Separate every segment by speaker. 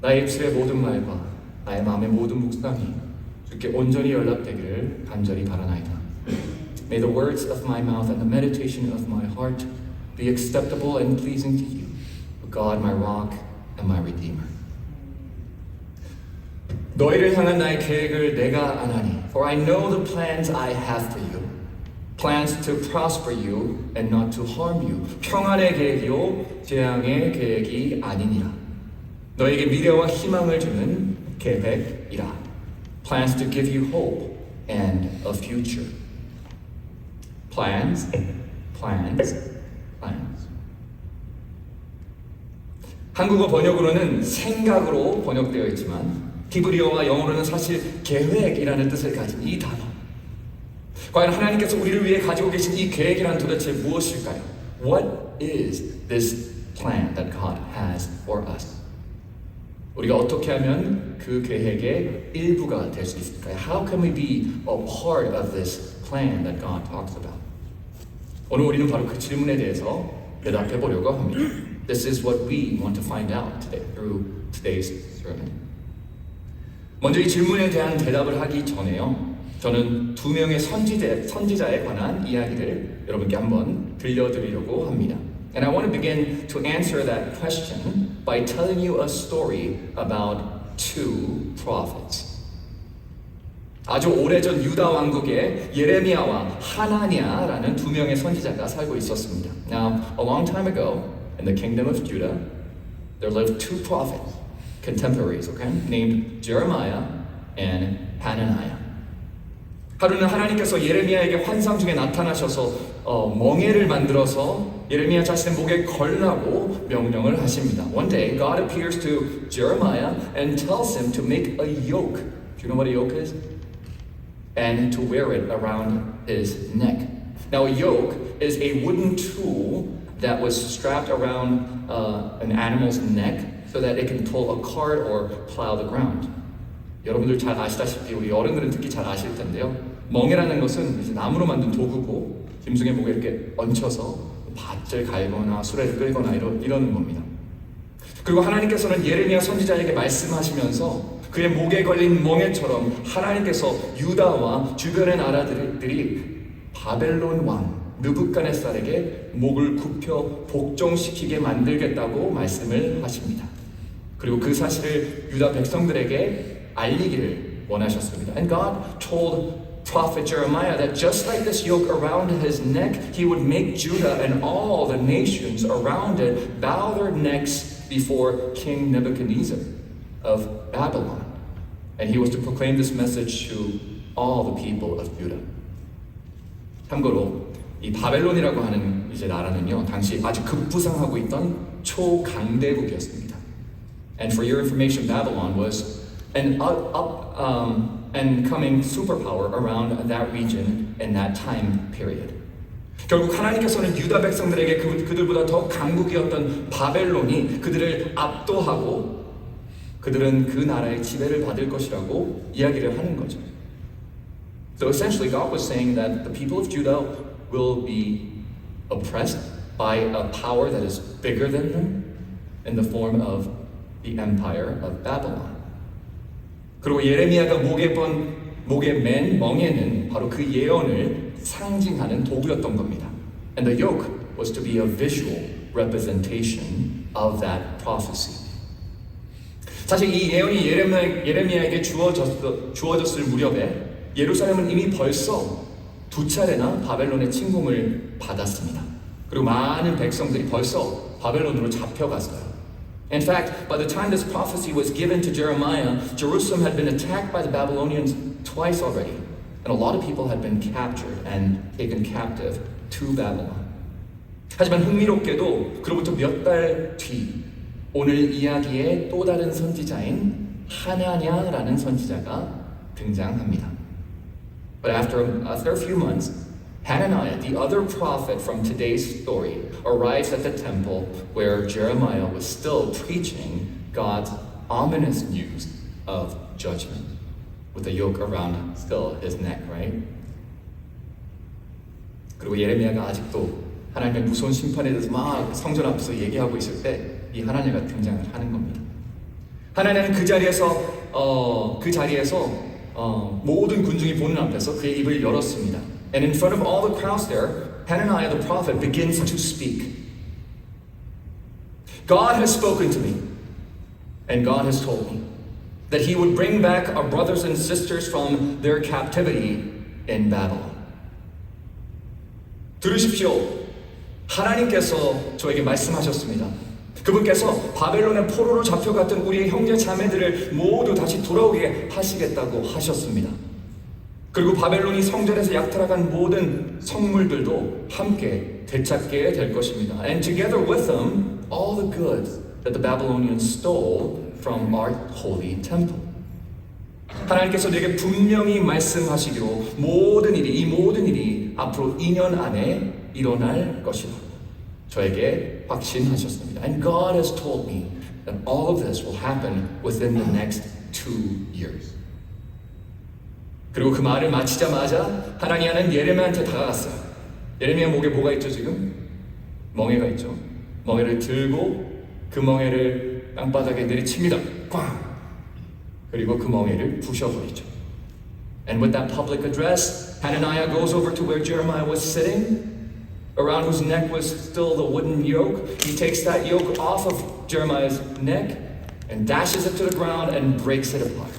Speaker 1: 나의 입술의 모든 말과 나의 마음의 모든 묵상이 주께 온전히 연락되기를 간절히 바라나이다. May the words of my mouth and the meditation of my heart be acceptable and pleasing to you, O God, my rock and my redeemer. 너희를 향한 나의 계획을 내가 아나니, for I know the plans I have for you, plans to prosper you and not to harm you. 평안의 계획이요 재앙의 계획이 아니니라. 너에게 미래와 희망을 주는 계획이라. Plans to give you hope and a future. Plans, plans, plans. 한국어 번역으로는 생각으로 번역되어 있지만 히브리어와 영어로는 사실 계획이라는 뜻을 가진 이 단어. 과연 하나님께서 우리를 위해 가지고 계신 이 계획이란 도대체 무엇일까요? What is this plan that God has for us? 우리가 어떻게 하면 그 계획의 일부가 될 수 있을까요? How can we be a part of this plan that God talks about? 오늘 우리는 바로 그 질문에 대해서 대답해 보려고 합니다. This is what we want to find out today through today's sermon. 먼저 이 질문에 대한 대답을 하기 전에요. 저는 두 명의 선지자에 관한 이야기를 여러분께 한번 들려드리려고 합니다. And I want to begin to answer that question by telling you a story about two prophets. 아주 오래전 유다 왕국에 예레미야와 하나냐라는 두 명의 선지자가 살고 있었습니다. Now, a long time ago, in the kingdom of Judah, there lived two prophets, contemporaries, okay, named Jeremiah and Hananiah. 하루는 하나님께서 예레미야에게 환상 중에 나타나셔서 멍에를 만들어서 예레미야 자신의 목에 걸라고 명령을 하십니다. One day, God appears to Jeremiah and tells him to make a yoke. Do you know what a yoke is? And to wear it around his neck. Now, a yoke is a wooden tool that was strapped around an animal's neck so that it can pull a cart or plow the ground. 여러분들 잘 아시다시피 우리 어른들은 특히 잘 아실 텐데요. 멍에라는 것은 이제 나무로 만든 도구고 짐승의 목에 이렇게 얹혀서 밭을 갈거나 수레를 끌거나 이러는 겁니다. 그리고 하나님께서는 예레미야 선지자에게 말씀하시면서 그의 목에 걸린 멍에처럼 하나님께서 유다와 주변의 나라들이 바벨론 왕 느부갓네살에게 목을 굽혀 복종시키게 만들겠다고 말씀을 하십니다. 그리고 그 사실을 유다 백성들에게 알리기를 원하셨습니다. And God told prophet Jeremiah that just like this yoke around his neck, he would make Judah and all the nations around it bow their necks before King Nebuchadnezzar of Babylon. And he was to proclaim this message to all the people of Judah. 참고로 이 바벨론이라고 하는 이제 나라는요, 당시 아주 급부상하고 있던 초강대국이었습니다. And for your information, Babylon was an and coming superpower around that region in that time period. 결국 하나님께서는 유다 백성들에게 그들보다 더 강국이었던 바벨론이 그들을 압도하고 그들은 그 나라의 지배를 받을 것이라고 이야기를 하는 거죠. So essentially God was saying that the people of Judah will be oppressed by a power that is bigger than them in the form of the empire of Babylon. 그리고 예레미야가 목에 맨 멍에는 바로 그 예언을 상징하는 도구였던 겁니다. And the yoke was to be a visual representation of that prophecy. 사실 이 예언이 예레미야에게 주어졌을 무렵에 예루살렘은 이미 벌써 두 차례나 바벨론의 침공을 받았습니다. 그리고 많은 백성들이 벌써 바벨론으로 잡혀갔어요. In fact, by the time this prophecy was given to Jeremiah, Jerusalem had been attacked by the Babylonians twice already, and a lot of people had been captured and taken captive to Babylon. 하지만 흥미롭게도 그로부터 몇 달 뒤, 오늘 이야기의 또 다른 선지자인 하나냐라는 선지자가 등장합니다. But after a few months, Hananiah, the other prophet from today's story, arrives at the temple where Jeremiah was still preaching God's ominous news of judgment, with a yoke around still his neck, right? 그리고 예레미야가 아직도 하나님의 무서운 심판에 대해서 막 성전 앞에서 얘기하고 있을 때 이 하나냐가 등장을 하는 겁니다. 하나냐는 그 자리에서 모든 군중이 보는 앞에서 그의 입을 열었습니다. And in front of all the crowds there, Hananiah the prophet begins to speak. God has spoken to me, and God has told me that He would bring back our brothers and sisters from their captivity in Babylon. 들으십시오. 하나님께서 저에게 말씀하셨습니다. 그분께서 바벨론의 포로로 잡혀갔던 우리의 형제 자매들을 모두 다시 돌아오게 하시겠다고 하셨습니다. 그리고 바벨론이 성전에서 약탈해간 모든 성물들도 함께 되찾게 될 것입니다. And together with them, all the goods that the Babylonians stole from our holy temple. 하나님께서 내게 분명히 말씀하시기로 이 모든 일이 앞으로 2년 안에 일어날 것이다. 저에게 확신하셨습니다. And God has told me that all of this will happen within the next 2 years. 그리고 그 말을 마치자마자 하나니아는 예레미야한테 다가갔어요. 예레미야 목에 뭐가 있죠 지금? 멍에가 있죠. 멍에를 들고 그 멍에를 땅바닥에 내리칩니다. 꽝! 그리고 그 멍에를 부셔버리죠. And with that public address, Hananiah goes over to where Jeremiah was sitting, around whose neck was still the wooden yoke. He takes that yoke off of Jeremiah's neck and dashes it to the ground and breaks it apart.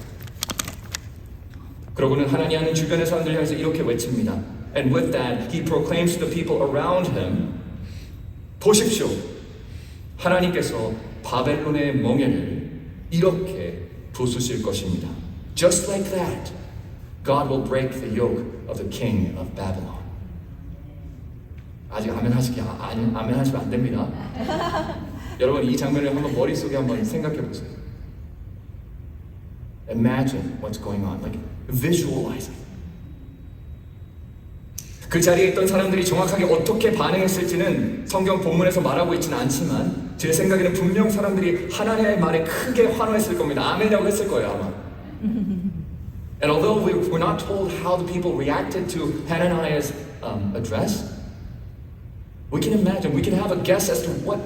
Speaker 1: 그러고는 하나니아는 주변의 사람들 향해서 이렇게 외칩니다. And with that, he proclaims to the people around him, 보십시오. 하나님께서 바벨론의 멍에를 이렇게 부수실 것입니다. Just like that, God will break the yoke of the king of Babylon. 아직 아멘 하시면 안 됩니다. 여러분 이 장면을 한번 머릿속에 한번 생각해 보세요. Imagine what's going on, like visualize it. 그 자리에 있던 사람들이 정확하게 어떻게 반응했을지는 성경 본문에서 말하고 있지는 않지만 제 생각에는 분명 사람들이 하나님의 말에 크게 환호했을 겁니다. 아멘이라고 했을 거예요 아마. And although we're not told how the people reacted to Hananiah's address, we can imagine, we can have a guess as to what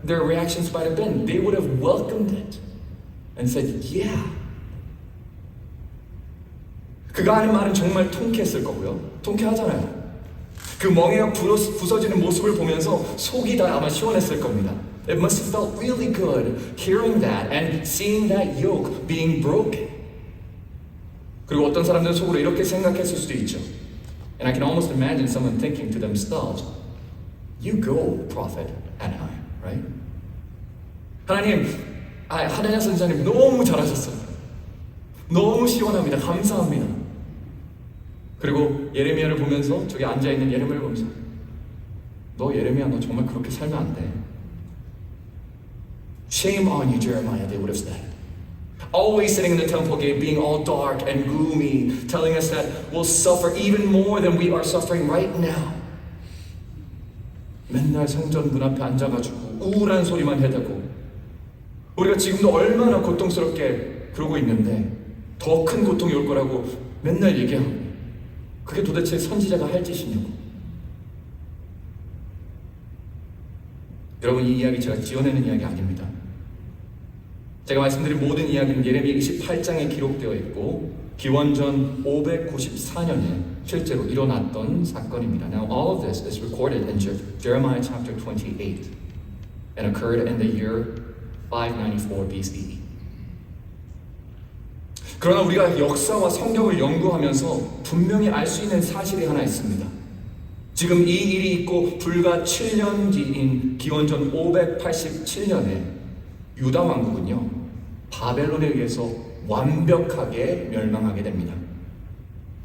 Speaker 1: their reactions might have been. They would have welcomed it and said, yeah. 그가 하는 말은 정말 통쾌했을 거고요. 통쾌하잖아요. 그 멍에가 부서지는 모습을 보면서 속이 다 아마 시원했을 겁니다. It must have felt really good hearing that and seeing that yoke being broken. 그리고 어떤 사람들은 속으로 이렇게 생각했을 수도 있죠. And I can almost imagine someone thinking to themselves, you go, prophet Hananiah, right? 하나님, 하나냐 선지자님 너무 잘하셨어요. 너무 시원합니다. 감사합니다. 그리고 예레미야를 보면서 저기 앉아있는 예레미야를 보면서 너 예레미야 너 정말 그렇게 살면 안 돼. Shame on you, Jeremiah, they would have said. Always sitting in the temple gate, being all dark and gloomy, telling us that we'll suffer even more than we are suffering right now. 맨날 성전 문 앞에 앉아가지고 우울한 소리만 해대고 우리가 지금도 얼마나 고통스럽게 그러고 있는데 더 큰 고통이 올 거라고 맨날 얘기하고 그게 도대체 선지자가 할 짓이냐고. 여러분 이 이야기 제가 지어내는 이야기 아닙니다. 제가 말씀드린 모든 이야기는 예레미야 28장에 기록되어 있고 기원전 594년에 실제로 일어났던 사건입니다. Now all of this is recorded in Jeremiah chapter 28 and occurred in the year 594 BCE. 그러나 우리가 역사와 성경을 연구하면서 분명히 알 수 있는 사실이 하나 있습니다. 지금 이 일이 있고 불과 7년 뒤인 기원전 587년에 유다 왕국은요 바벨론에 의해서 완벽하게 멸망하게 됩니다.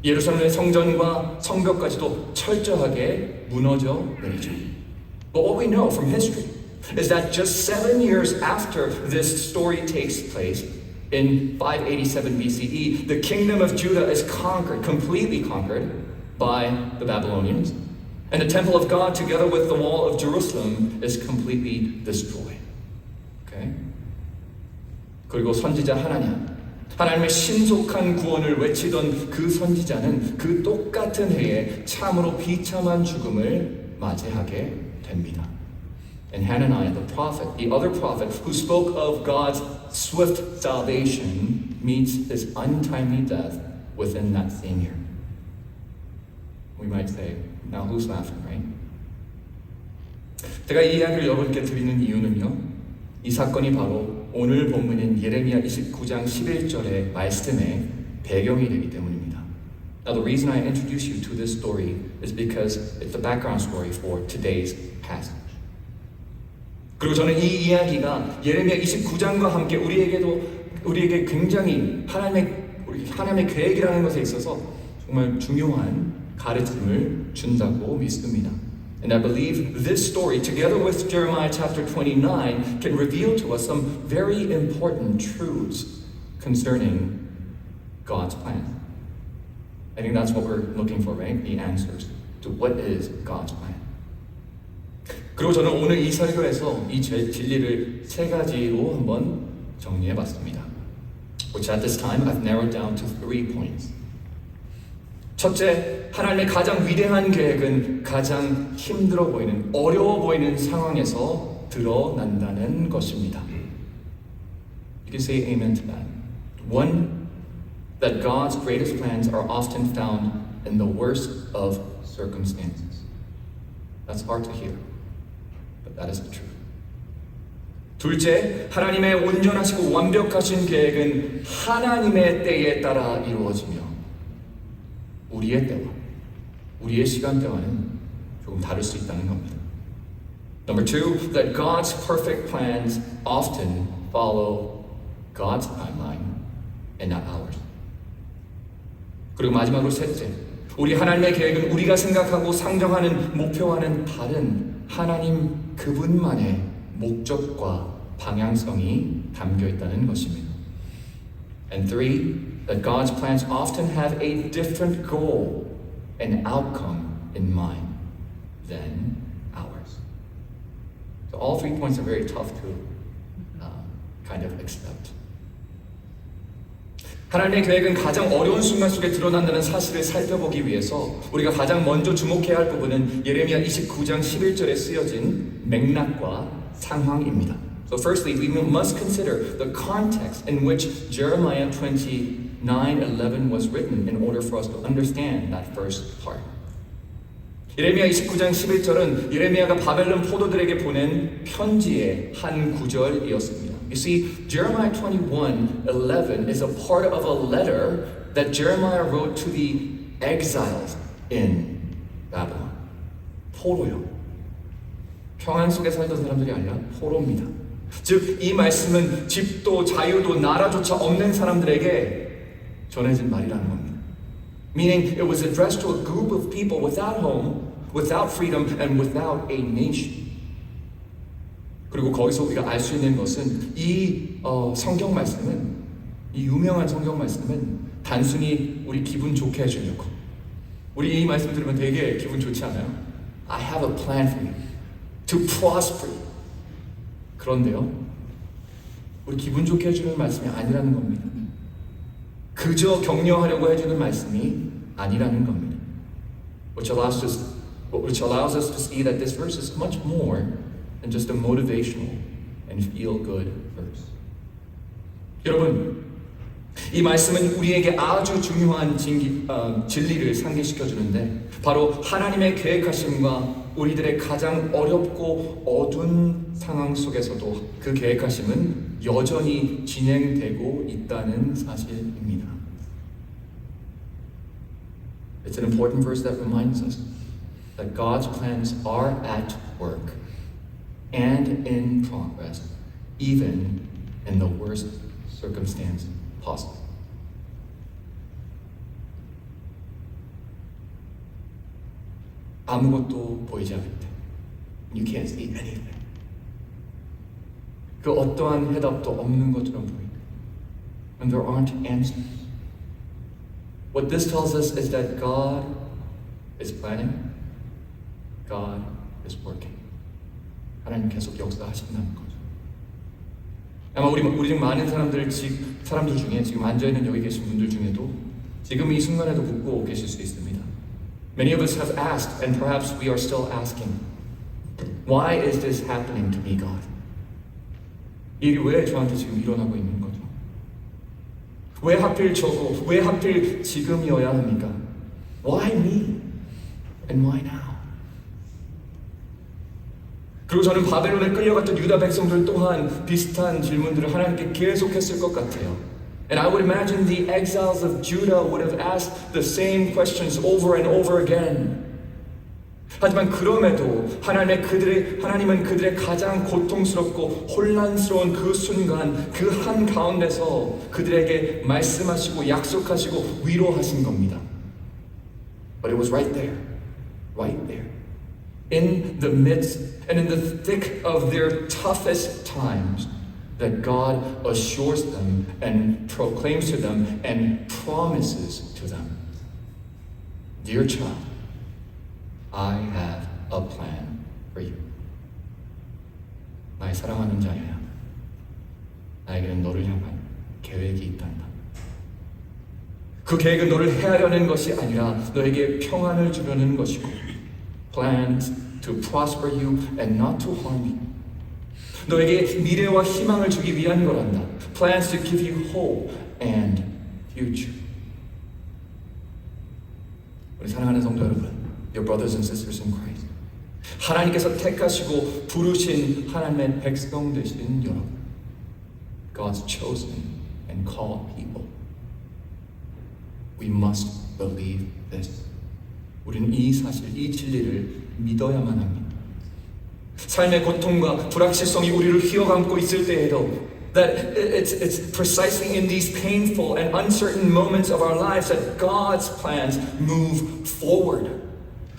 Speaker 1: 예루살렘의 성전과 성벽까지도 철저하게 무너져 내리죠. But what we know from history is that just 7 years after this story takes place, in 587 BCE, the kingdom of Judah is conquered, completely conquered by the Babylonians, and the temple of God, together with the wall of Jerusalem, is completely destroyed. Okay? 그리고 선지자 하나냐, 하나님의 신속한 구원을 외치던 그 선지자는 그 똑같은 해에 참으로 비참한 죽음을 맞이하게 됩니다. And Hananiah, the prophet, the other prophet who spoke of God's swift salvation, meets his untimely death within that same year. We might say, now who's laughing, right? 제가 이 이야기를 여러분께 드리는 이유는요, 이 사건이 바로 오늘 본문인 예레미야 29장 11절의 말씀의 배경이 되기 때문입니다. Now the reason I introduce you to this story is because it's the background story for today's passage. 그리고 저는 이 이야기가 예레미야 29장과 함께 우리에게 굉장히 하나님의 계획이라는 것에 있어서 정말 중요한 가르침을 준다고 믿습니다. And I believe this story, together with Jeremiah chapter 29, can reveal to us some very important truths concerning God's plan. I think that's what we're looking for, right? The answers to what is God's plan. 그리고 저는 오늘 이 설교에서 이 진리를 세 가지로 한번 정리해봤습니다. Which at this time I've narrowed down to 3 points. 첫째, 하나님의 가장 위대한 계획은 가장 힘들어 보이는, 어려워 보이는 상황에서 드러난다는 것입니다. You can say amen to that. One, that God's greatest plans are often found in the worst of circumstances. That's hard to hear, but that is the truth. 둘째, 하나님의 온전하시고 완벽하신 계획은 하나님의 때에 따라 이루어지며 우리의 때와 우리의 시간대와는 조금 다를 수 있다는 겁니다. Number two, that God's perfect plans often follow God's timeline and not ours. 그리고 마지막으로 셋째, 우리 하나님의 계획은 우리가 생각하고 상정하는 목표와는 다른 하나님 그분만의 목적과 방향성이 담겨 있다는 것입니다. And three, that God's plans often have a different goal and outcome in mind than ours. So all 3 points are very tough to kind of accept. 하나님의 계획은 가장 어려운 순간 속에 드러난다는 사실을 살펴보기 위해서 우리가 가장 먼저 주목해야 할 부분은 예레미야 29장 11절에 쓰여진 맥락과 상황입니다. So firstly, we must consider the context in which Jeremiah 29:11 was written in order for us to understand that first part. 예레미야 29장 11절은 예레미야가 바벨론 포도들에게 보낸 편지의 한 구절이었습니다. You see, Jeremiah 21:11 is a part of a letter that Jeremiah wrote to the exiles in Babylon. 포로요. 평안 속에 살던 사람들이 아니라 포로입니다. 즉, 이 말씀은 집도 자유도 나라조차 없는 사람들에게 전해진 말이라는 겁니다. Meaning, it was addressed to a group of people without home, without freedom, and without a nation. 그리고 거기서 우리가 알 수 있는 것은 이 성경 말씀은, 이 유명한 성경 말씀은 단순히 우리 기분 좋게 해주려고, 우리 이 말씀 들으면 되게 기분 좋지 않아요? I have a plan for you to prosper you. 그런데요, 우리 기분 좋게 해주는 말씀이 아니라는 겁니다. 그저 격려하려고 해주는 말씀이 아니라는 겁니다. Which allows us to see that this verse is much more than just a motivational and feel-good verse. 여러분, 이 말씀은 우리에게 아주 중요한 진리를 상기시켜 주는데, 바로 하나님의 계획하심과 우리들의 가장 어렵고 어두운 상황 속에서도 그 계획하심은 여전히 진행되고 있다는 사실입니다. It's an important verse that reminds us that God's plans are at work and in progress, even in the worst circumstance possible. 아무것도 보이지 않을 때, you can't see anything. 그 어떠한 해답도 없는 것처럼 보일 때, when there aren't answers. What this tells us is that God is planning, God is working. 하나님 계속 역사하신다는 거죠. 아마 우리 중 많은 사람들 중에 지금 앉아있는 여기 계신 분들 중에도 지금 이 순간에도 묻고 계실 수 있습니다. Many of us have asked, and perhaps we are still asking, why is this happening to me, God? 이 일이 왜 저한테 지금 일어나고 있는 거죠? 왜 하필 저거, 왜 하필 지금이어야 합니까? Why me? And why now? 그리고 저는 바벨론에 끌려갔던 유다 백성들 또한 비슷한 질문들을 하나님께 계속했을 것 같아요. And I would imagine the exiles of Judah would have asked the same questions over and over again. 하지만 그럼에도 하나님은 그들의 가장 고통스럽고 혼란스러운 그 순간, 그 한 가운데서 그들에게 말씀하시고 약속하시고 위로하신 겁니다. But it was right there. In the midst and in the thick of their toughest times, that God assures them and proclaims to them and promises to them, Dear child, I have a plan for you. 나의 사랑하는 자녀야, 나에게는 너를 향한 계획이 있단다. 그 계획은 너를 해하려는 것이 아니라 너에게 평안을 주려는 것이고, plans to prosper you and not to harm you. 너에게 미래와 희망을 주기 위한 거란다. Plans to give you hope and future. 우리 사랑하는 성도 여러분, your brothers and sisters in Christ, 하나님께서 택하시고 부르신 하나님의 백성 되신 여러분, God's chosen and called people, we must believe this. 우리는 이 사실, 이 진리를 믿어야만 합니다. 삶의 고통과 불확실성이 우리를 휘어감고 있을 때에도 that it's precisely in these painful and uncertain moments of our lives that God's plans move forward.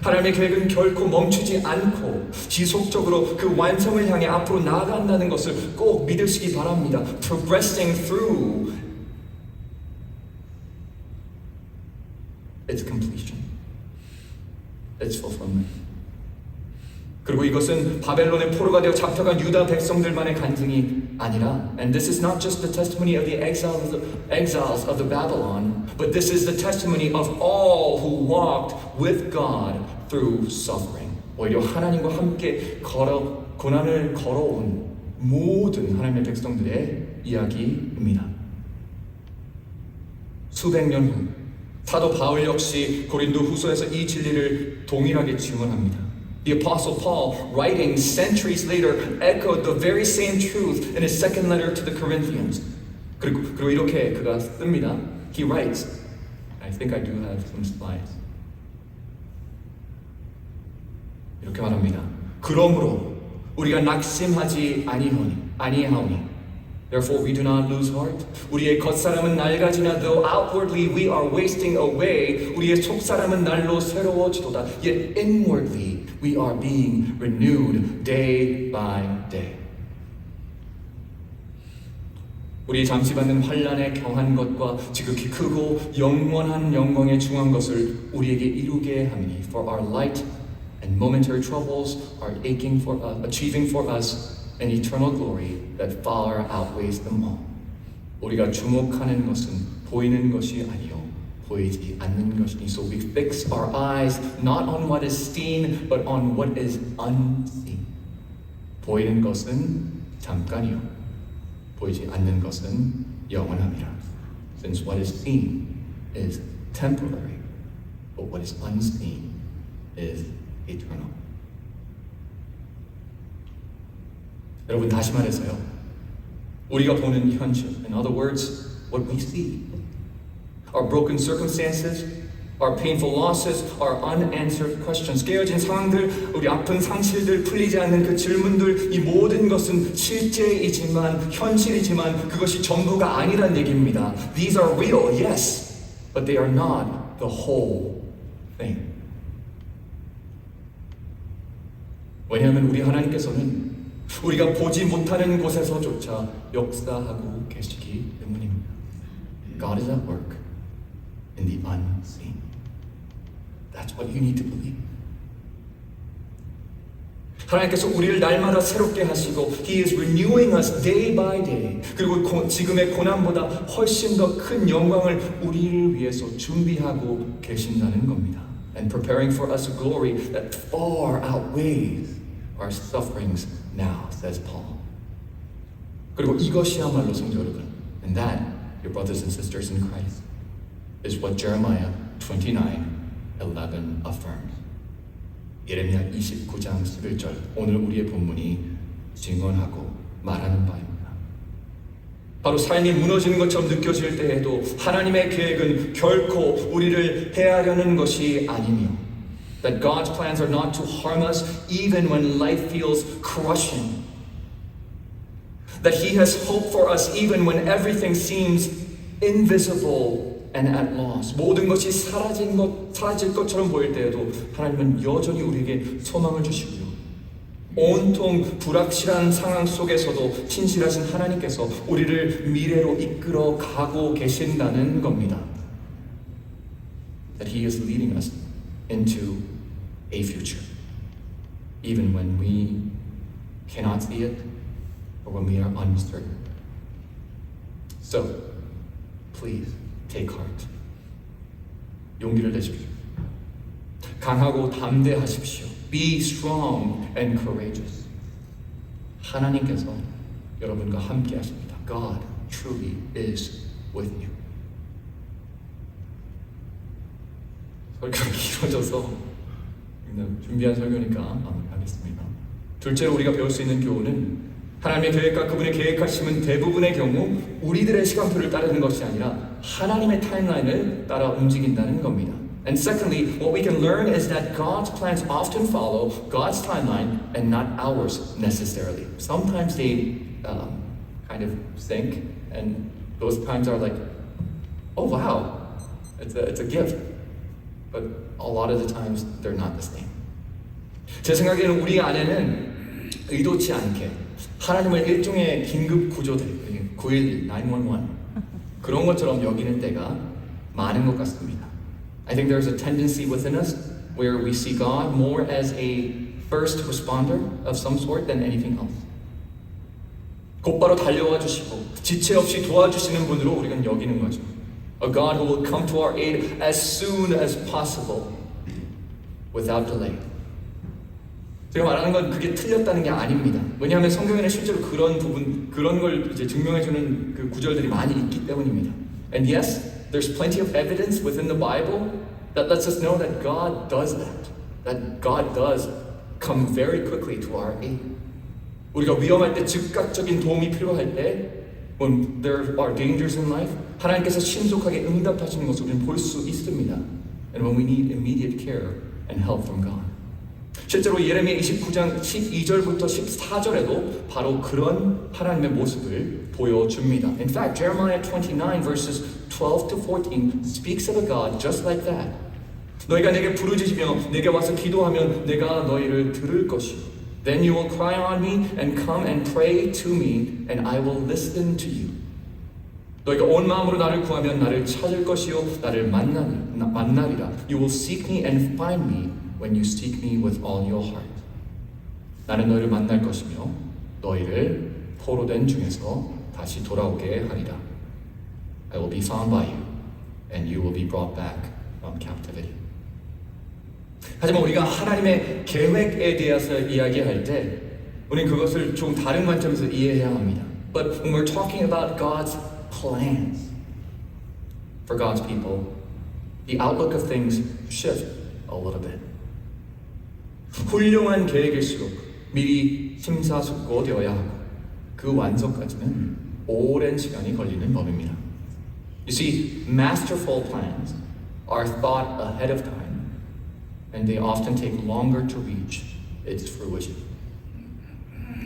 Speaker 1: 하나님의 계획은 결코 멈추지 않고 지속적으로 그 완성을 향해 앞으로 나아간다는 것을 꼭 믿으시기 바랍니다. Progressing through its completion, its fulfillment. 그리고 이것은 바벨론의 포로가 되어 잡혀간 유다 백성들만의 간증이 아니라, and this is not just the testimony of the exiles of the Babylon, but this is the testimony of all who walked with God through suffering. 오히려 하나님과 함께 고난을 걸어온 모든 하나님의 백성들의 이야기입니다. 수백 년 후 사도 바울 역시 고린도 후서에서 이 진리를 동일하게 증언합니다. The Apostle Paul, writing centuries later, echoed the very same truth in his second letter to the Corinthians. 그리고 이렇게 그가 씁니다. He writes, I think I do have some slides. 이렇게 말합니다. 그러므로 우리가 낙심하지 아니하오니. Therefore we do not lose heart. 우리의 겉사람은 낡아지나 though outwardly we are wasting away. 우리의 속사람은 날로 새로워지도다. Yet inwardly we are being renewed day by day. 우리 잠시 받는 환난에 경한 것과 지극히 크고 영원한 영광에 중한 것을 우리에게 이루게 하니 for our light and momentary troubles are achieving for us an eternal glory that far outweighs them all. 우리가 주목하는 것은 보이는 것이 아니요 보이지 않는 것이니. So we fix our eyes not on what is seen but on what is unseen. 보이는 것은 잠깐이요 보이지 않는 것은 영원함이라. Since what is seen is temporary, but what is unseen is eternal. 여러분, 다시 말해서요, 우리가 보는 현실, in other words, what we see, our broken circumstances, our painful losses, our unanswered questions, 깨어진 상황들, 우리 아픈 상실들, 풀리지 않는 그 질문들, 이 모든 것은 실제이지만, 현실이지만 그것이 전부가 아니란 얘기입니다. These are real, yes, but they are not the whole thing. 왜냐하면 우리 하나님께서는 우리가 보지 못하는 곳에서조차 역사하고 계시기 때문입니다. God is at work in the unseen. That's what you need to believe. 하나님께서 우리를 날마다 새롭게 하시고 He is renewing us day by day. 그리고 지금의 고난보다 훨씬 더 큰 영광을 우리를 위해서 준비하고 계신다는 겁니다. And preparing for us a glory that far outweighs our sufferings now, says Paul. 그리고 이것이야말로 성도 여러분, and that, your brothers and sisters in Christ, is what Jeremiah 29:11 affirms. 예레미야 29장 11절, 오늘 우리의 본문이 증언하고 말하는 바입니다. 바로 삶이 무너지는 것처럼 느껴질 때에도 하나님의 계획은 결코 우리를 해하려는 것이 아니며 that God's plans are not to harm us even when life feels crushing. That He has hope for us even when everything seems invisible and at loss. 모든 것이 사라질 것처럼 보일 때에도 하나님은 여전히 우리에게 소망을 주시고요. 온통 불확실한 상황 속에서도 신실하신 하나님께서 우리를 미래로 이끌어 가고 계신다는 겁니다. That He is leading us into a future, even when we cannot see it or when we are uncertain. So, please take heart. 용기를 내십시오. 강하고 담대하십시오. Be strong and courageous. 하나님께서 여러분과 함께 하십니다. God truly is with you. 설교가 길어져서 준비한 설교니까 마무리하겠습니다. 둘째로 우리가 배울 수 있는 교훈은 하나님의 계획과 그분의 계획하심은 대부분의 경우 우리들의 시간표를 따르는 것이 아니라 하나님의 타임라인을 따라 움직인다는 겁니다. And secondly, what we can learn is that God's plans often follow God's timeline and not ours necessarily. Sometimes they kind of sync, and those times are like, oh wow, it's a gift. But a lot of the times they're not the same. 제 생각에는 우리 안에는 의도치 않게 하나님을 일종의 긴급 구조대, 911, 911 그런 것처럼 여기는 때가 많은 것 같습니다. I think there's a tendency within us where we see God more as a first responder of some sort than anything else. 곧바로 달려와 주시고 지체 없이 도와주시는 분으로 우리는 여기는 거죠. A God who will come to our aid as soon as possible, without delay. 제가 말하는 건 그게 틀렸다는 게 아닙니다. 왜냐하면 성경에는 실제로 그런 걸 이제 증명해주는 그 구절들이 많이 있기 때문입니다. And yes, there's plenty of evidence within the Bible that lets us know that God does that. That God does come very quickly to our aid. 우리가 위험할 때 즉각적인 도움이 필요할 때 when there are dangers in life, 하나님께서 신속하게 응답하시는 것을 우리는 볼 수 있습니다. And when we need immediate care and help from God. 실제로 예레미야 29장 12절부터 14절에도 바로 그런 하나님의 모습을 보여줍니다. In fact, Jeremiah 29 verses 12 to 14 speaks of a God just like that. 너희가 내게 부르짖으며 내게 와서 기도하면 내가 너희를 들을 것이요. Then you will cry on me and come and pray to me and I will listen to you. 너희가 온 마음으로 나를 구하면 나를 찾을 것이요 나를 만나리라. You will seek me and find me when you seek me with all your heart. 나는 너희를 만날 것이며 너희를 포로된 중에서 다시 돌아오게 하리라. I will be found by you and you will be brought back from captivity. 하지만 우리가 하나님의 계획에 대해서 이야기할 때 우리는 그것을 좀 다른 관점에서 이해해야 합니다. But when we're talking about God's plans for God's people, the outlook of things shift a little bit. 훌륭한 계획일수록 미리 심사숙고되어야 하고 그 완성까지는 오랜 시간이 걸리는 법입니다. You see, masterful plans are thought ahead of time and they often take longer to reach its fruition.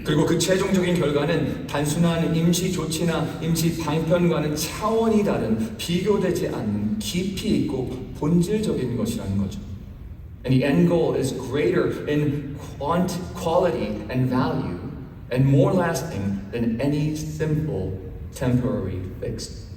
Speaker 1: 그리고 그 최종적인 결과는 단순한 임시 조치나 임시 방편과는 차원이 다른 비교되지 않는 깊이 있고 본질적인 것이라는 거죠. And the end goal is greater in quality and value and more lasting than any simple temporary fix.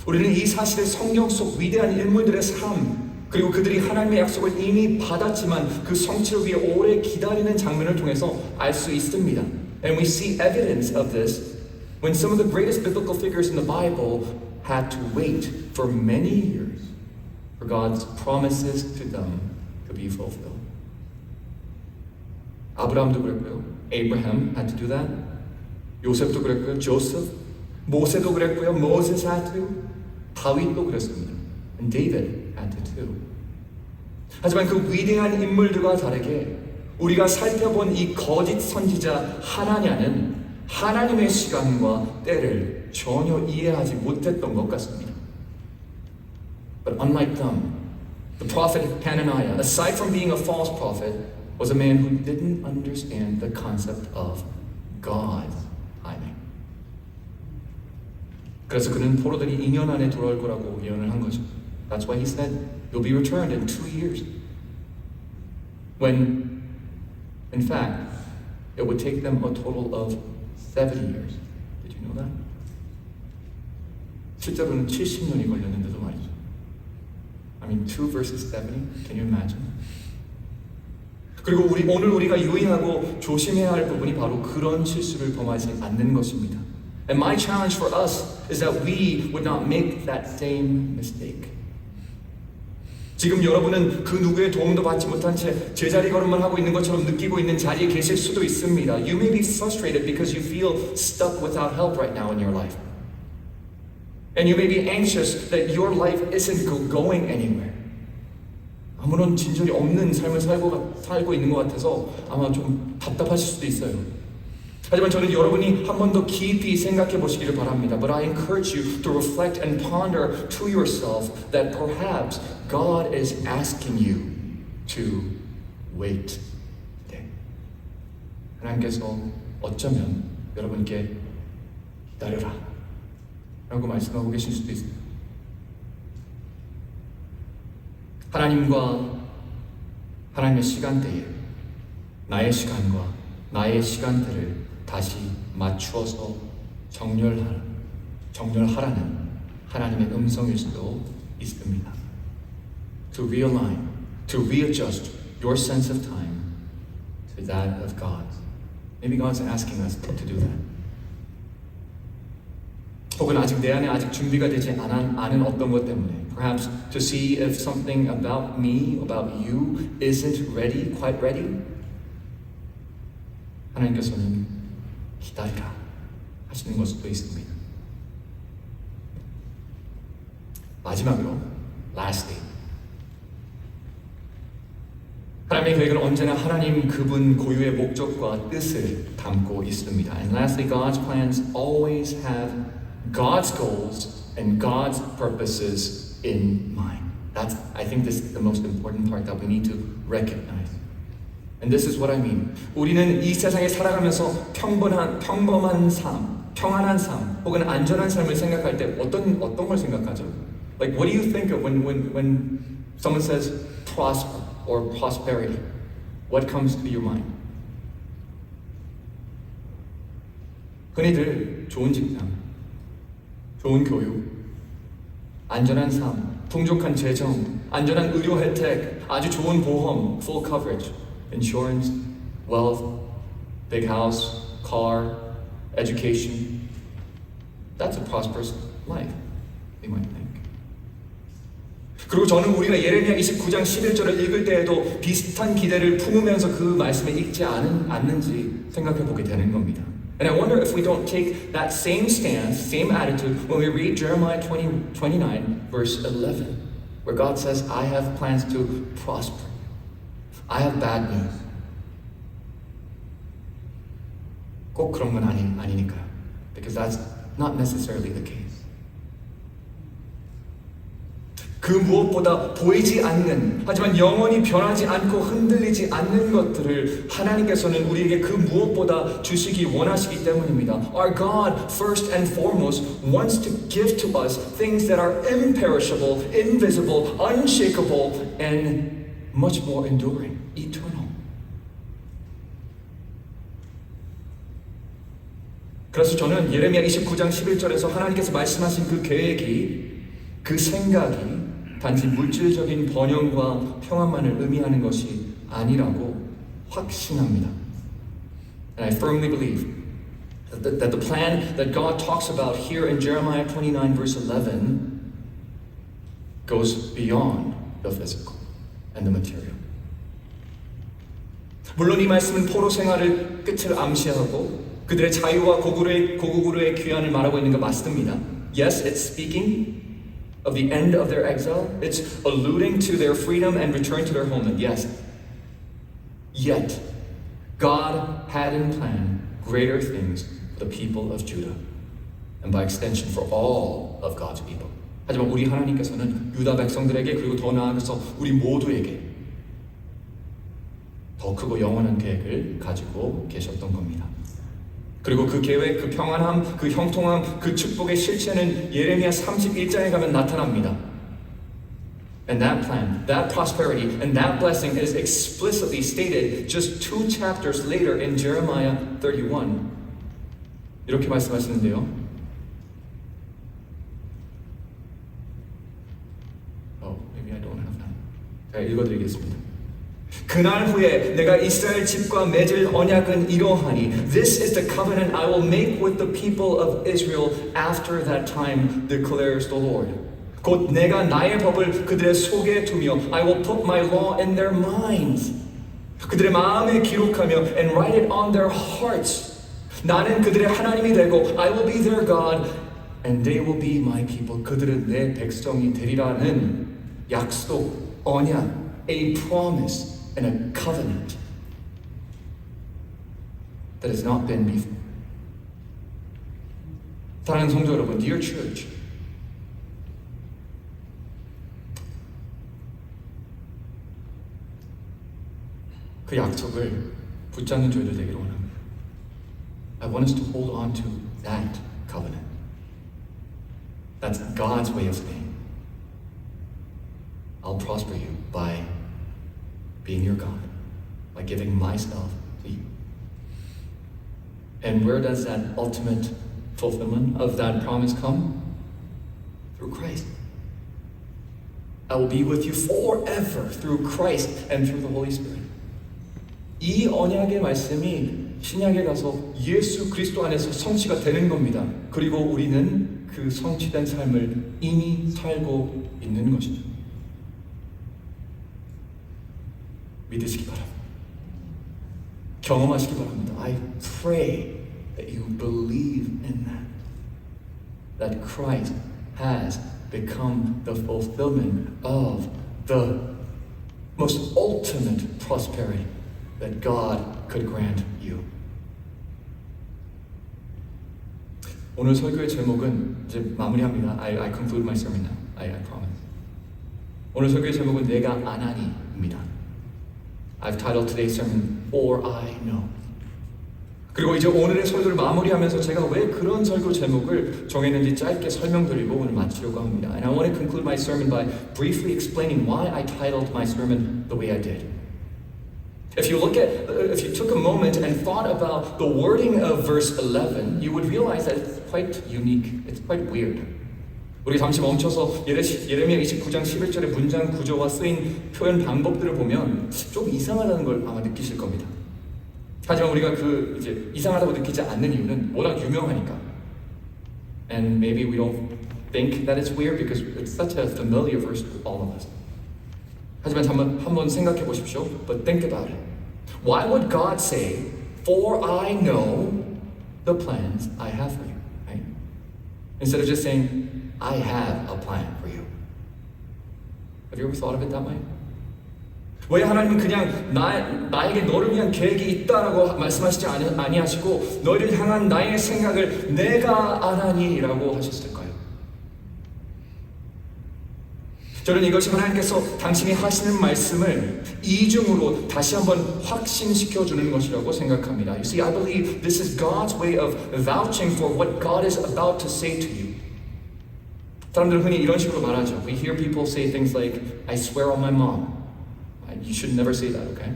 Speaker 1: 우리는 이 사실을 성경 속 위대한 인물들의 삶, 그리고 그들이 하나님의 약속을 이미 받았지만 그 성취를 위해 오래 기다리는 장면을 통해서 알 수 있습니다. And we see evidence of this when some of the greatest biblical figures in the Bible had to wait for many years for God's promises to them to be fulfilled. 아브라함도 그랬고요. Abraham had to do that. 요셉도 그랬고요. Joseph. 모세도 그랬고요. Moses had to. 다윗도 그랬습니다. And David had to too. 하지만 그 위대한 인물들과 다르게 우리가 살펴본 이 거짓 선지자 하나냐는 하나님의 시간과 때를 전혀 이해하지 못했던 것 같습니다. But unlike them, the prophet Hananiah, aside from being a false prophet, was a man who didn't understand the concept of God's timing. 그래서 그는 포로들이 2년 안에 돌아올 거라고 예언을 한 거죠. That's why he said, you'll be returned in 2 years. When, in fact, it would take them a total of 70 years. Did you know that? 실제로는 70년이 걸렸는데도 말이죠. I mean, 2 versus 70? Can you imagine? 그리고 오늘 우리가 유의하고 조심해야 할 부분이 바로 그런 실수를 범하지 않는 것입니다. And my challenge for us is that we would not make that same mistake. 지금 여러분은 그 누구의 도움도 받지 못한 채 제자리 걸음만 하고 있는 것처럼 느끼고 있는 자리에 계실 수도 있습니다. You may be frustrated because you feel stuck without help right now in your life. And you may be anxious that your life isn't going anywhere. 아무런 진전이 없는 삶을 살고 있는 것 같아서 아마 좀 답답하실 수도 있어요. 하지만 저는 여러분이 한 번 더 깊이 생각해 보시기를 바랍니다. But I encourage you to reflect and ponder to yourself that perhaps God is asking you to wait. 네. 하나님께서 어쩌면 여러분께 기다려라 라고 말씀하고 계신 수도 있습니다. 하나님과 하나님의 시간대에 나의 시간과 나의 시간대를 다시 맞추어서 정렬하라는 하나님의 음성일 수도 있습니다. To realign, to readjust your sense of time to that of God. Maybe God's asking us to do that. 혹은 아직 내 안에 아직 준비가 되지 않은 어떤 것 때문에 perhaps to see if something about me, about you isn't ready, quite ready. 하나님께서는 기다리라 하시는 것 수도 있습니다. 마지막으로 lastly 하나님의 계획은 언제나 하나님 그분 고유의 목적과 뜻을 담고 있습니다. And lastly, God's plans always have God's goals and God's purposes in mind. I think this is the most important part that we need to recognize. And this is what I mean. 우리는 이 세상에 살아가면서 평범한 삶, 평안한 삶, 혹은 안전한 삶을 생각할 때 어떤 걸 생각하죠? Like, what do you think of when someone says prosper or prosperity? What comes to your mind? 흔히들 좋은 직장, 좋은 교육, 안전한 삶, 풍족한 재정, 안전한 의료 혜택, 아주 좋은 보험, full coverage, insurance, wealth, big house, car, education. That's a prosperous life, we might think. 그리고 저는 우리가 예레미야 29장 11절을 읽을 때에도 비슷한 기대를 품으면서 그 말씀을 읽지 않는지 생각해 보게 되는 겁니다. And I wonder if we don't take that same stance, same attitude when we read Jeremiah 29 verse 11, where God says, I have plans to prosper. I have bad news. 꼭 그런 건 아니니까요. Because that's not necessarily the case. 그 무엇보다 보이지 않는, 하지만 영원히 변하지 않고 흔들리지 않는 것들을 하나님께서는 우리에게 그 무엇보다 주시기 원하시기 때문입니다. Our God, first and foremost, wants to give to us things that are imperishable, invisible, unshakable, and much more enduring, eternal. 그래서 저는 예레미야 29장 11절에서 하나님께서 말씀하신 그 계획이, 그 생각이 단지 물질적인 번영과 평안만을 의미하는 것이 아니라고 확신합니다. And I firmly believe that the plan that God talks about here in Jeremiah 29 verse 11 goes beyond the physical and the material. 물론 이 말씀은 포로 생활을 끝을 암시하고 그들의 자유와 고국으로의 귀환을 말하고 있는 거 맞습니다. Yes, it's speaking of the end of their exile. It's alluding to their freedom and return to their homeland. Yes. Yet, God had in plan greater things for the people of Judah, and by extension for all of God's people. 하지만 우리 하나님께서는 유다 백성들에게 그리고 더 나아가서 우리 모두에게 더 크고 영원한 계획을 가지고 계셨던 겁니다. 그리고 그 계획, 그 평안함, 그 형통함, 그 축복의 실체는 예레미야 31장에 가면 나타납니다. And that plan, that prosperity, and that blessing is explicitly stated just 2 chapters later in Jeremiah 31. 이렇게 말씀하시는데요. Maybe I don't have time. 제가 읽어드리겠습니다. 그날 후에 내가 이스라엘 집과 맺을 언약은 이러하니 This is the covenant I will make with the people of Israel after that time, declares the Lord. 곧 내가 나의 법을 그들의 속에 두며 I will put my law in their minds. 그들의 마음에 기록하며 and write it on their hearts. 나는 그들의 하나님이 되고 I will be their God and they will be my people. 그들은 내 백성이 되리라는 약속, 언약, a promise and a covenant that has not been before. 사랑하는 성도 여러분, dear church, 그 약속을 붙잡는 저희들 되기를 원합니다. I want us to hold on to that covenant. That's God's way of saying, I'll prosper you by being your God, by giving myself to you. And where does that ultimate fulfillment of that promise come? Through Christ. I will be with you forever through Christ and through the Holy Spirit. 이 언약의 말씀이 신약에 가서 예수 그리스도 안에서 성취가 되는 겁니다. 그리고 우리는 그 성취된 삶을 이미 살고 있는 것이죠. 믿으시기 바랍니다. 경험하시기 바랍니다. I pray that you believe in that. That Christ has become the fulfillment of the most ultimate prosperity that God could grant you. 오늘 설교의 제목은 이제 마무리합니다. I conclude my sermon now. I promise. 오늘 설교의 제목은 내가 아나니입니다. I've titled today's sermon, For I Know. 그리고 이제 오늘의 설교를 마무리하면서 제가 왜 그런 설교 제목을 정했는지 짧게 설명드리고 오늘 마치려고 합니다. And I want to conclude my sermon by briefly explaining why I titled my sermon the way I did. If you took a moment and thought about the wording of verse 11, you would realize that it's quite unique. It's quite weird. 우리 잠시 멈춰서 예레미야 29장 11절의 문장 구조와 쓰인 표현 방법들을 보면 좀 이상하다는 걸 아마 느끼실 겁니다. 하지만 우리가 이제 이상하다고 느끼지 않는 이유는 워낙 유명하니까. And maybe we don't think that it's weird because it's such a familiar verse to all of us. 하지만 한번 생각해 보십시오. But think about it. Why would God say, For I know the plans I have for you, right? Instead of just saying, I have a plan for you. Have you ever thought of it that way? 왜 하나님은 그냥 나에게 너를 위한 계획이 있다라고 말씀하시지 아니하시고 너희를 향한 나의 생각을 내가 아나니라고 하셨을까요? 저는 이것이 하나님께서 당신이 하시는 말씀을 이중으로 다시 한번 확신시켜 주는 것이라고 생각합니다. You see, I believe this is God's way of vouching for what God is about to say to you. 사람들은 흔히 이런 식으로 말하죠. We hear people say things like, I swear on my mom. You should never say that, okay?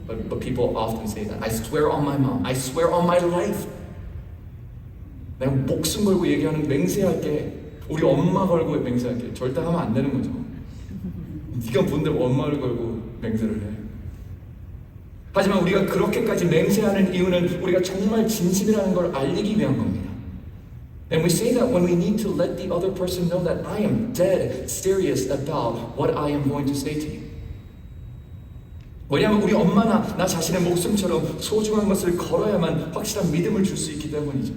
Speaker 1: But people often say that. I swear on my mom. I swear on my life. 내가 목숨 걸고 얘기하는 맹세할게. 우리 엄마 걸고 맹세할게. 절대 하면 안 되는 거죠. 네가 뭔데 원망을 걸고 맹세를 해? 하지만 우리가 그렇게까지 맹세하는 이유는 우리가 정말 진심이라는 걸 알리기 위한 겁니다. And we say that when we need to let the other person know that I am dead serious about what I am going to say to you. 왜냐하면 우리 엄마나 나 자신의 목숨처럼 소중한 것을 걸어야만 확실한 믿음을 줄 수 있기 때문이죠.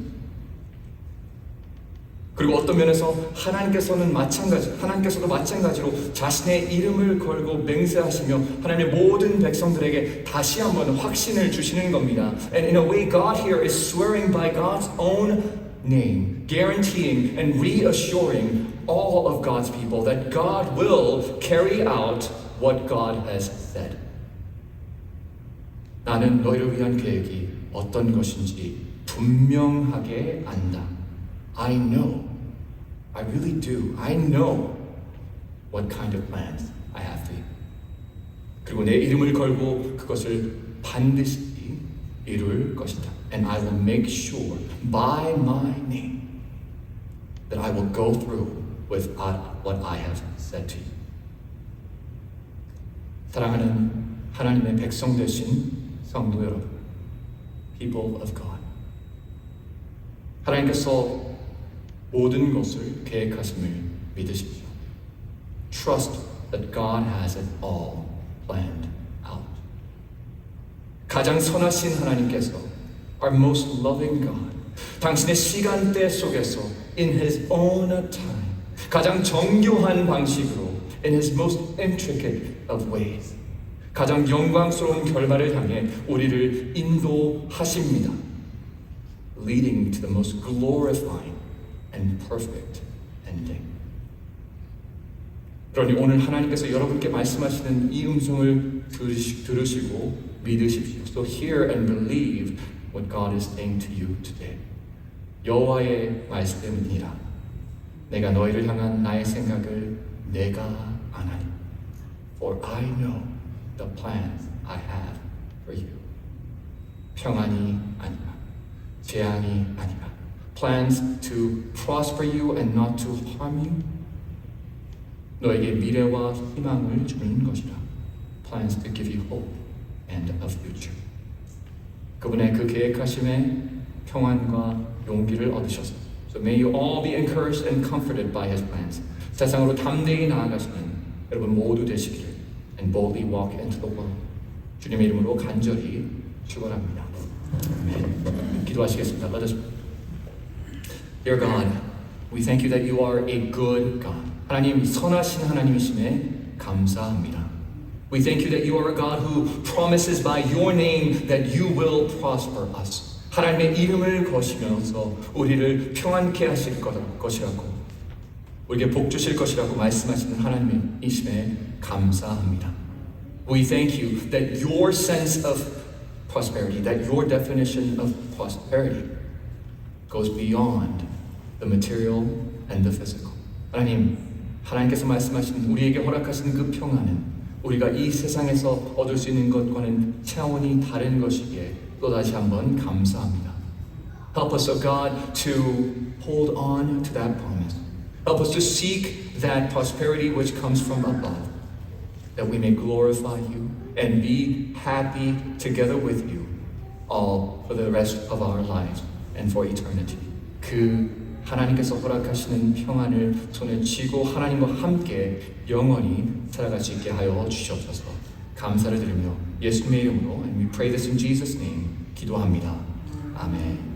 Speaker 1: 그리고 어떤 면에서 하나님께서도 마찬가지로 자신의 이름을 걸고 맹세하시며 하나님의 모든 백성들에게 다시 한번 확신을 주시는 겁니다. And in a way, God here is swearing by God's own name, guaranteeing and reassuring all of God's people that God will carry out what God has said. 나는 너희를 위한 계획이 어떤 것인지 분명하게 안다. I know. I really do. I know what kind of plans I have for you. 그리고 내 이름을 걸고 그것을 반드시 이룰 것이다. And I will make sure by my name that I will go through with what I have said to you. 사랑하는 하나님의 백성 되신 성도 여러분, people of God. 하나님께서 모든 것을 계획하심을 믿으십시오. Trust that God has it all planned out. 가장 선하신 하나님께서, our most loving God, 당신의 시간대 속에서 in His own time, 가장 정교한 방식으로 in His most intricate of ways, 가장 영광스러운 결말을 향해 우리를 인도하십니다. Leading to the most glorifying and perfect ending. 그러니 오늘 하나님께서 여러분께 말씀하시는 이 음성을 들으시고 믿으십시오. So hear and believe what God is saying to you today. 여호와의 말씀이니라. 내가 너희를 향한 나의 생각을 내가 아나니. For I know the plans I have for you. 평안이 아니라 재앙이 아니라 plans to prosper you and not to harm you. 너에게 미래와 희망을 주는 것이라. Plans to give you hope and a future. 그분의 그 계획하심에 평안과 용기를 얻으셔서 So may you all be encouraged and comforted by His plans. 세상으로 담대히 나아가시는 여러분 모두 되시기를 and boldly walk into the world. 주님의 이름으로 간절히 축원합니다. 아멘. 기도하시겠습니다. Let us pray. Dear God, we thank you that you are a good God. 하나님 선하신 하나님이심에 감사합니다. We thank you that you are a God who promises by your name that you will prosper us. 하나님의 이름을 거시면서 우리를 평안케 하실 것이라고 우리에게 복 주실 것이라고 말씀하시는 하나님이심에 감사합니다. We thank you that your sense of prosperity, that your definition of prosperity goes beyond the material and the physical. 하나님께서 말씀하시는 우리에게 허락하시는 그 평안은 우리가 이 세상에서 얻을 수 있는 것과는 차원이 다른 것이기에 또 다시 한번 감사합니다. Help us, O God, to hold on to that promise. Help us to seek that prosperity which comes from above, that we may glorify you and be happy together with you all for the rest of our lives and for eternity. 그 하나님께서 허락하시는 평안을 손에 쥐고 하나님과 함께 영원히 살아갈 수 있게 하여 주시옵소서. 감사를 드리며 예수님의 이름으로 and we pray this in Jesus' name 기도합니다. 아멘.